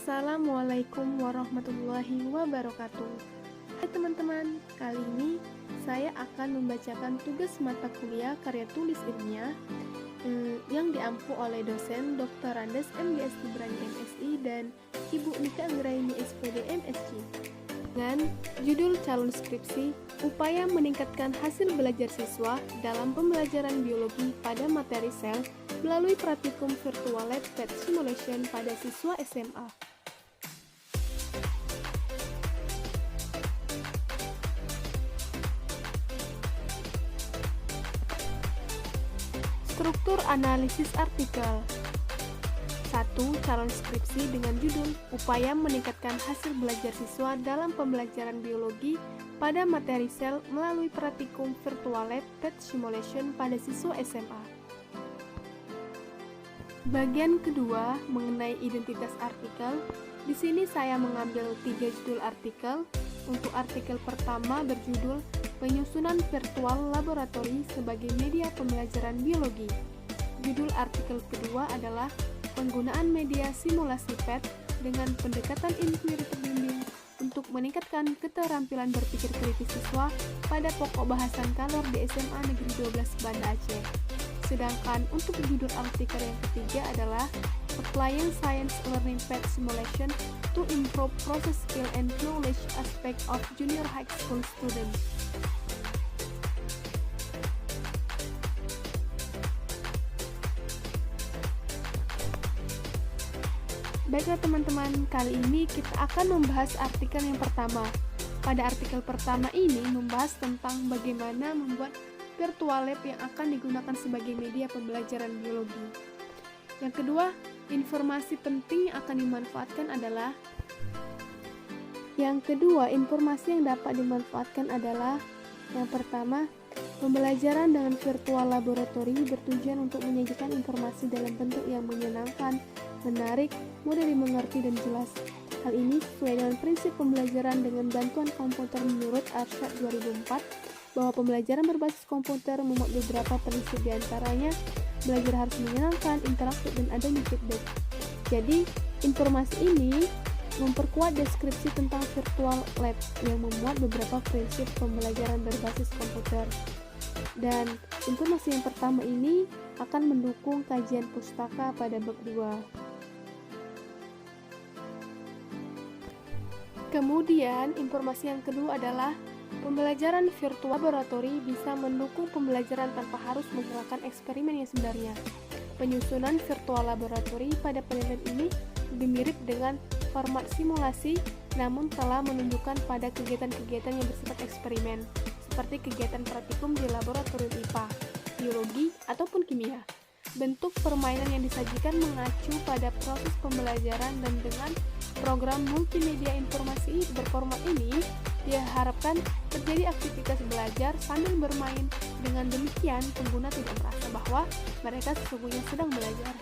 Assalamualaikum warahmatullahi wabarakatuh. Hai teman-teman, kali ini saya akan membacakan tugas mata kuliah karya tulis ilmiah yang diampu oleh dosen Dr. Andes MGS Ibrani MSI dan Ibu Nika Anggraini SPD MSc dengan judul calon skripsi Upaya Meningkatkan Hasil Belajar Siswa dalam Pembelajaran Biologi pada Materi Sel melalui Praktikum Virtual Lab PET Simulation pada siswa SMA. Struktur analisis artikel. 1. Calon skripsi dengan judul Upaya Meningkatkan Hasil Belajar Siswa dalam Pembelajaran Biologi pada Materi Sel melalui Praktikum Virtual Lab PET Simulation pada siswa SMA. Bagian kedua mengenai identitas artikel. Di sini saya mengambil 3 judul artikel. Untuk artikel pertama berjudul Penyusunan Virtual Laboratory sebagai Media Pembelajaran Biologi. Judul artikel kedua adalah Penggunaan Media Simulasi PET dengan Pendekatan Inquiry Terbimbing untuk meningkatkan keterampilan berpikir kritis siswa pada pokok bahasan kalor di SMA Negeri 12 Banda Aceh. Sedangkan untuk judul artikel yang ketiga adalah Applying Science Learning PET Simulation to Improve Process Skill and Knowledge Aspect of Junior High School Students. Baiklah teman-teman, kali ini kita akan membahas artikel yang pertama. Pada artikel pertama ini membahas tentang bagaimana membuat virtual lab yang akan digunakan sebagai media pembelajaran biologi. Yang kedua, informasi penting yang akan dimanfaatkan adalah yang dapat dimanfaatkan adalah yang pertama, pembelajaran dengan virtual laboratory bertujuan untuk menyajikan informasi dalam bentuk yang menyenangkan, menarik, mudah dimengerti dan jelas. Hal ini sesuai dengan prinsip pembelajaran dengan bantuan komputer menurut Arsyad 2004, bahwa pembelajaran berbasis komputer memuat beberapa prinsip, diantaranya belajar harus menyenangkan, interaktif, dan adanya feedback. Jadi, informasi ini memperkuat deskripsi tentang virtual lab yang memuat beberapa prinsip pembelajaran berbasis komputer. Dan informasi yang pertama ini akan mendukung kajian pustaka pada bab 2. Kemudian, informasi yang kedua adalah pembelajaran virtual laboratory bisa mendukung pembelajaran tanpa harus menggunakan eksperimen yang sebenarnya. Penyusunan virtual laboratory pada penelitian ini lebih mirip dengan format simulasi, namun telah menunjukkan pada kegiatan-kegiatan yang bersifat eksperimen, seperti kegiatan praktikum di laboratorium IPA, biologi, ataupun kimia. Bentuk permainan yang disajikan mengacu pada proses pembelajaran, dan dengan program multimedia informasi berformat ini diharapkan terjadi aktivitas belajar sambil bermain. Dengan demikian, pengguna tidak merasa bahwa mereka sesungguhnya sedang belajar.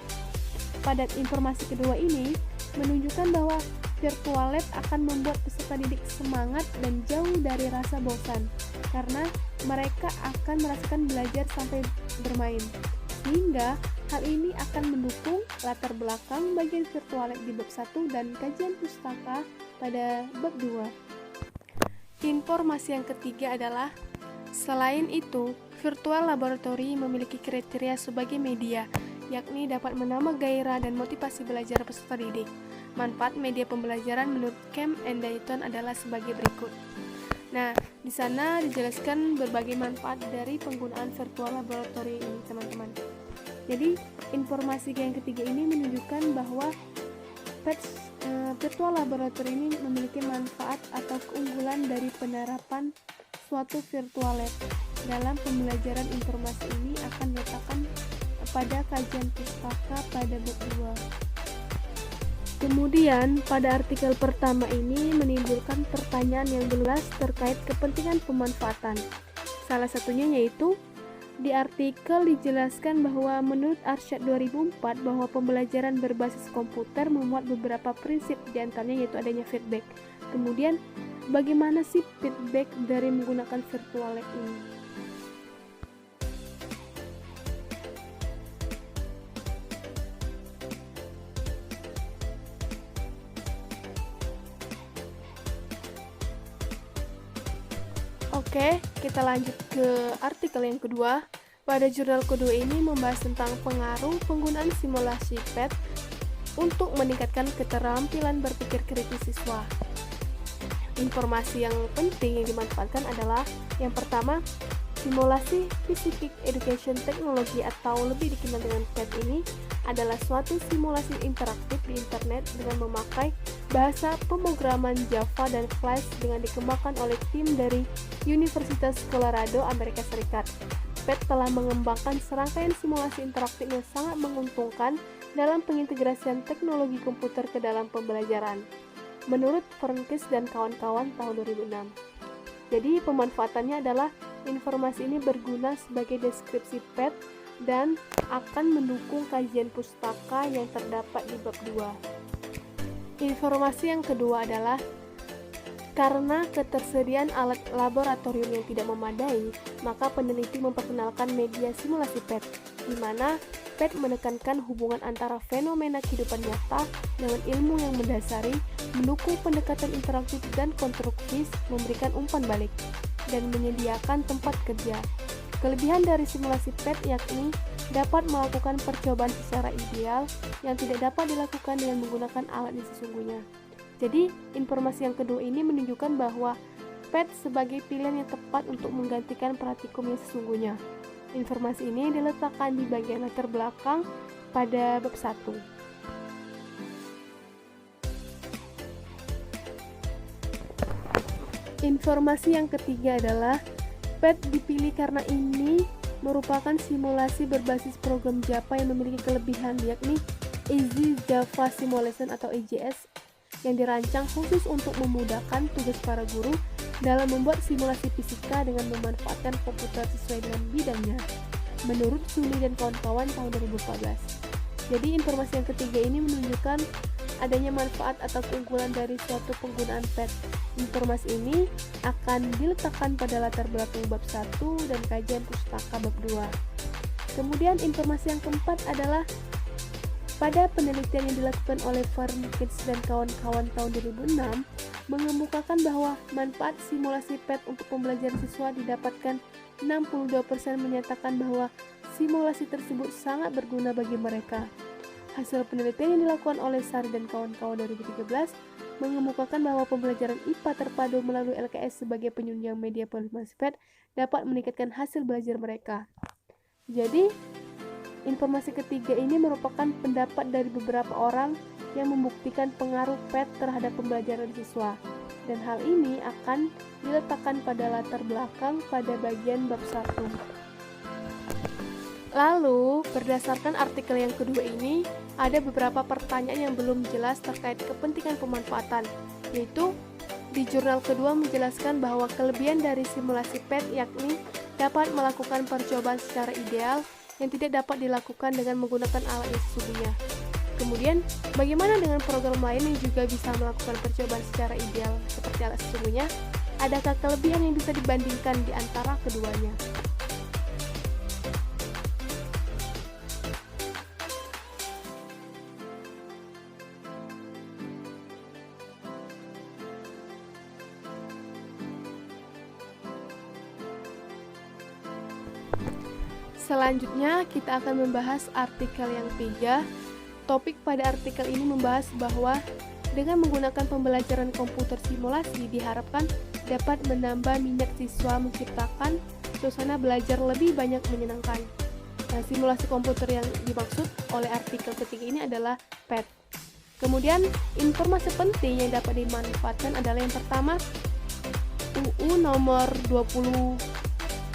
Pada informasi kedua ini menunjukkan bahwa virtual lab akan membuat peserta didik semangat dan jauh dari rasa bosan, karena mereka akan merasakan belajar sampai bermain. Sehingga hal ini akan mendukung latar belakang bagian virtual lab di bab 1 dan kajian pustaka pada bab 2. Informasi yang ketiga adalah, selain itu, virtual laboratory memiliki kriteria sebagai media, yakni dapat menambah gairah dan motivasi belajar peserta didik. Manfaat media pembelajaran menurut Kemp and Dayton adalah sebagai berikut. Nah, di sana dijelaskan berbagai manfaat dari penggunaan virtual laboratory ini, teman-teman. Jadi, informasi yang ketiga ini menunjukkan bahwa virtual laboratory ini memiliki manfaat atau keunggulan dari penerapan suatu virtual lab. Dalam pembelajaran, informasi ini akan diletakkan pada kajian pustaka pada bab 2. Kemudian, pada artikel pertama ini menimbulkan pertanyaan yang jelas terkait kepentingan pemanfaatan. Salah satunya yaitu, di artikel dijelaskan bahwa menurut Arsyad 2004 bahwa pembelajaran berbasis komputer memuat beberapa prinsip, diantaranya yaitu adanya feedback. Kemudian, bagaimana sih feedback dari menggunakan virtual lab ini? Oke, kita lanjut ke artikel yang kedua. Pada jurnal kedua ini membahas tentang pengaruh penggunaan simulasi PET untuk meningkatkan keterampilan berpikir kritis siswa. Informasi yang penting yang dimanfaatkan adalah yang pertama, simulasi Specific Education Technology atau lebih dikenal dengan PET ini adalah suatu simulasi interaktif di internet dengan memakai bahasa pemrograman Java dan Flash dengan dikembangkan oleh tim dari Universitas Colorado, Amerika Serikat. PET telah mengembangkan serangkaian simulasi interaktif yang sangat menguntungkan dalam pengintegrasian teknologi komputer ke dalam pembelajaran. Menurut Fernquist dan kawan-kawan tahun 2006. Jadi pemanfaatannya adalah informasi ini berguna sebagai deskripsi PET dan akan mendukung kajian pustaka yang terdapat di bab 2. Informasi yang kedua adalah karena ketersediaan alat laboratorium yang tidak memadai, maka peneliti memperkenalkan media simulasi PET, di mana PET menekankan hubungan antara fenomena kehidupan nyata dengan ilmu yang mendasari, mendukung pendekatan interaktif dan konstruktif, memberikan umpan balik, dan menyediakan tempat kerja. Kelebihan dari simulasi PET yakni dapat melakukan percobaan secara ideal yang tidak dapat dilakukan dengan menggunakan alat yang sesungguhnya. Jadi, informasi yang kedua ini menunjukkan bahwa PET sebagai pilihan yang tepat untuk menggantikan praktikum yang sesungguhnya. Informasi ini diletakkan di bagian latar belakang pada bab 1. Informasi yang ketiga adalah PET dipilih karena ini merupakan simulasi berbasis program Java yang memiliki kelebihan yakni Easy Java Simulation atau EJS yang dirancang khusus untuk memudahkan tugas para guru dalam membuat simulasi fisika dengan memanfaatkan komputer sesuai dengan bidangnya. Menurut Suli dan kawan-kawan tahun 2014. Jadi informasi yang ketiga ini menunjukkan adanya manfaat atau keunggulan dari suatu penggunaan PET. Informasi ini akan diletakkan pada latar belakang bab 1 dan kajian pustaka bab 2. Kemudian informasi yang keempat adalah pada penelitian yang dilakukan oleh Fernquist dan kawan-kawan tahun 2006 mengemukakan bahwa manfaat simulasi PET untuk pembelajaran siswa didapatkan 62% menyatakan bahwa simulasi tersebut sangat berguna bagi mereka. Hasil penelitian yang dilakukan oleh Sari dan kawan-kawan 2013 mengemukakan bahwa pembelajaran IPA terpadu melalui LKS sebagai penyunjang media simulasi PET dapat meningkatkan hasil belajar mereka. Jadi, informasi ketiga ini merupakan pendapat dari beberapa orang yang membuktikan pengaruh PET terhadap pembelajaran siswa, dan hal ini akan diletakkan pada latar belakang pada bagian bab 1. Lalu, berdasarkan artikel yang kedua ini, ada beberapa pertanyaan yang belum jelas terkait kepentingan pemanfaatan, yaitu di jurnal kedua menjelaskan bahwa kelebihan dari simulasi PET yakni dapat melakukan percobaan secara ideal yang tidak dapat dilakukan dengan menggunakan alat yang sesungguhnya. Kemudian, bagaimana dengan program lain yang juga bisa melakukan percobaan secara ideal seperti alat sesungguhnya? Adakah kelebihan yang bisa dibandingkan di antara keduanya? Selanjutnya, kita akan membahas artikel yang 3. Topik pada artikel ini membahas bahwa dengan menggunakan pembelajaran komputer simulasi diharapkan dapat menambah minat siswa menciptakan suasana belajar lebih banyak menyenangkan. Nah, simulasi komputer yang dimaksud oleh artikel ketiga ini adalah PET. Kemudian, informasi penting yang dapat dimanfaatkan adalah yang pertama, UU nomor 20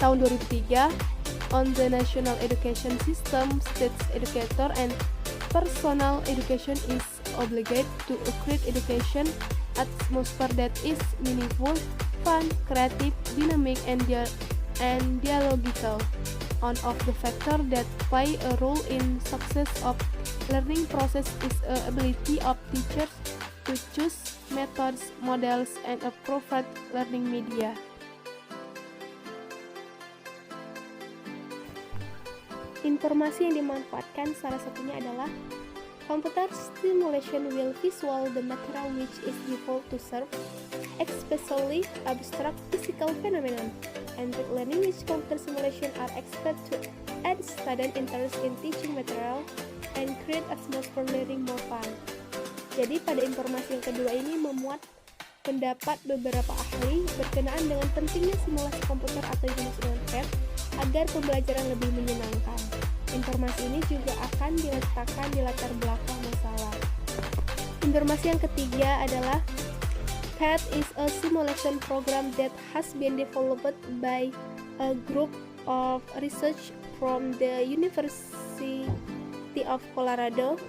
tahun 2003 on the National Education System states educator and personal education is obligated to create education atmosphere that is meaningful, fun, creative, dynamic, and dialogical. One of the factors that play a role in success of learning process is the ability of teachers to choose methods, models, and appropriate learning media. Informasi yang dimanfaatkan salah satunya adalah Computer stimulation will visual the material which is default to serve, especially abstract physical phenomenon. And with learning which computer simulation are expected to add student interest in teaching material and create atmosphere learning more fun. Jadi pada informasi yang kedua ini memuat pendapat beberapa ahli berkenaan dengan pentingnya simulasi komputer atau jenis dengan PET agar pembelajaran lebih menyenangkan. Informasi ini juga akan diletakkan di latar belakang masalah. Informasi yang ketiga adalah PET is a simulation program that has been developed by a group of research from the University of Colorado.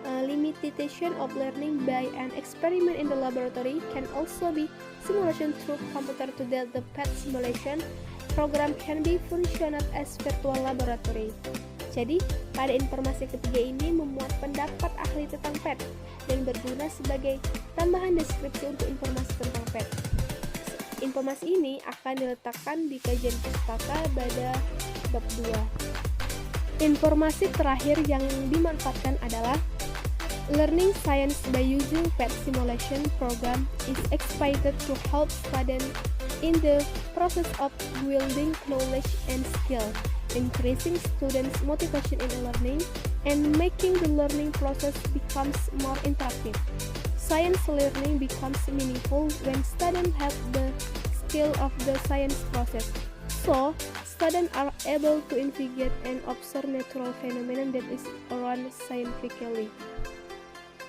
Limitation of learning by an experiment in the laboratory can also be simulation through computer to that the PET simulation program can be functioned as virtual laboratory. Jadi, pada informasi ketiga ini memuat pendapat ahli tentang PET dan berguna sebagai tambahan deskripsi untuk informasi tentang PET. Informasi ini akan diletakkan di kajian pustaka pada bab 2. Informasi terakhir yang dimanfaatkan adalah learning science by using PET simulation program is expected to help students in the process of building knowledge and skill, increasing students' motivation in learning, and making the learning process becomes more interactive. Science learning becomes meaningful when students have the skill of the science process. So, students are able to investigate and observe natural phenomena that is around scientifically.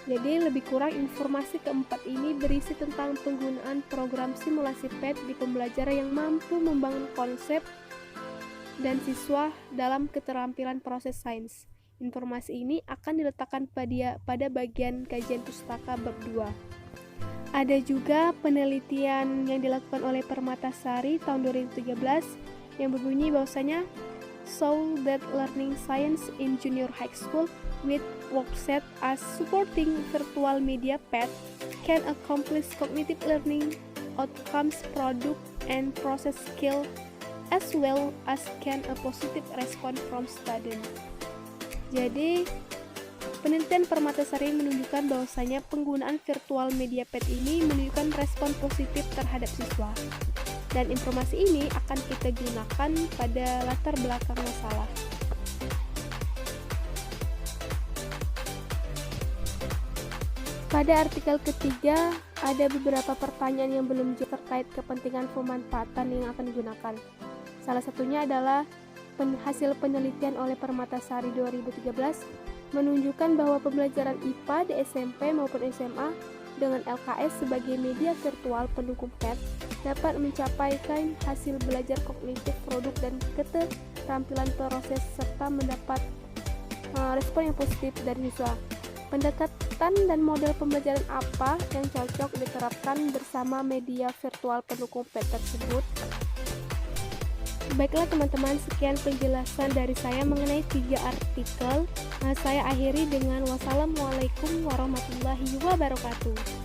Jadi lebih kurang informasi keempat ini berisi tentang penggunaan program simulasi PET di pembelajaran yang mampu membangun konsep dan siswa dalam keterampilan proses sains. Informasi ini akan diletakkan pada bagian kajian pustaka bab 2. Ada juga penelitian yang dilakukan oleh Permatasari tahun 2013 yang berbunyi bahwasanya show that learning science in junior high school with workset as supporting virtual media PET can accomplish cognitive learning outcomes, product, and process skill as well as can a positive response from student. Jadi, penelitian Permatasari menunjukkan bahwasanya penggunaan virtual media PET ini menunjukkan respon positif terhadap siswa. Dan informasi ini akan kita gunakan pada latar belakang masalah. Pada artikel ketiga, ada beberapa pertanyaan yang belum jawab terkait kepentingan pemanfaatan yang akan digunakan. Salah satunya adalah hasil penelitian oleh Permatasari 2013 menunjukkan bahwa pembelajaran IPA di SMP maupun SMA dengan LKS sebagai media virtual pendukung PET dapat mencapaikan hasil belajar kognitif produk dan keterampilan proses serta mendapat respon yang positif dari siswa. Pendekatan dan model pembelajaran apa yang cocok diterapkan bersama media virtual pendukung PET tersebut? Baiklah teman-teman, sekian penjelasan dari saya mengenai 3 artikel. Saya akhiri dengan wassalamualaikum warahmatullahi wabarakatuh.